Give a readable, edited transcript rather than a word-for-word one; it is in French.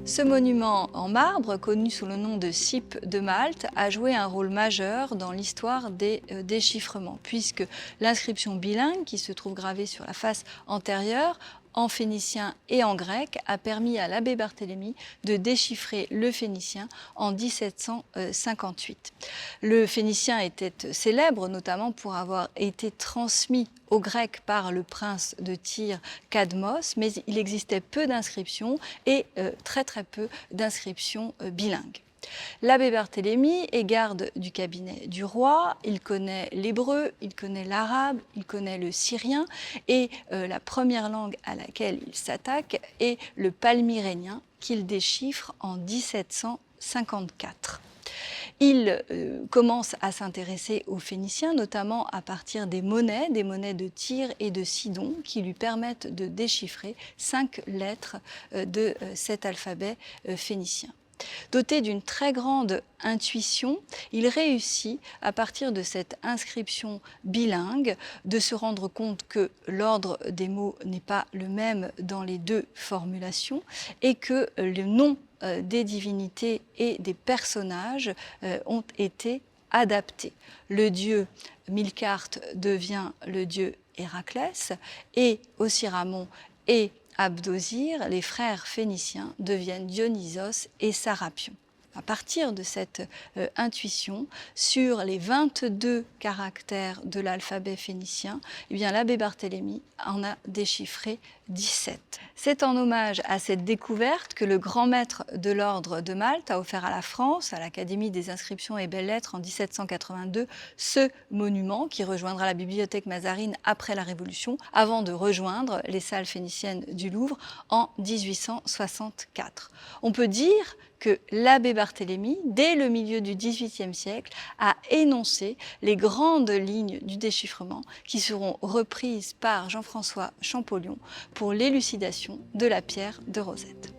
Ce monument en marbre, connu sous le nom de Cippe de Malte, a joué un rôle majeur dans l'histoire des déchiffrements, puisque l'inscription bilingue qui se trouve gravée sur la face antérieure en phénicien et en grec a permis à l'abbé Barthélemy de déchiffrer le phénicien en 1758. Le phénicien était célèbre notamment pour avoir été transmis au grec par le prince de Tyr Cadmos, mais il existait peu d'inscriptions et très peu d'inscriptions bilingues. L'abbé Barthélemy est garde du cabinet du roi, il connaît l'hébreu, il connaît l'arabe, il connaît le syrien et la première langue à laquelle il s'attaque est le palmyrénien qu'il déchiffre en 1754. Il commence à s'intéresser aux Phéniciens, notamment à partir des monnaies de Tyr et de Sidon, qui lui permettent de déchiffrer 5 lettres de cet alphabet phénicien. Doté d'une très grande intuition, il réussit, à partir de cette inscription bilingue, de se rendre compte que l'ordre des mots n'est pas le même dans les deux formulations et que le nom des divinités et des personnages ont été adaptés. Le dieu Milcarte devient le dieu Héraclès et Ocyramon et Abdosir, les frères phéniciens, deviennent Dionysos et Sarapion. À partir de cette intuition, sur les 22 caractères de l'alphabet phénicien, eh bien, l'abbé Barthélemy en a déchiffré 17. C'est en hommage à cette découverte que le grand maître de l'ordre de Malte a offert à la France, à l'Académie des inscriptions et belles-lettres en 1782, ce monument qui rejoindra la bibliothèque Mazarine après la Révolution, avant de rejoindre les salles phéniciennes du Louvre en 1864. On peut dire que l'abbé Barthélemy, dès le milieu du XVIIIe siècle, a énoncé les grandes lignes du déchiffrement qui seront reprises par Jean-François Champollion pour l'élucidation de la pierre de Rosette.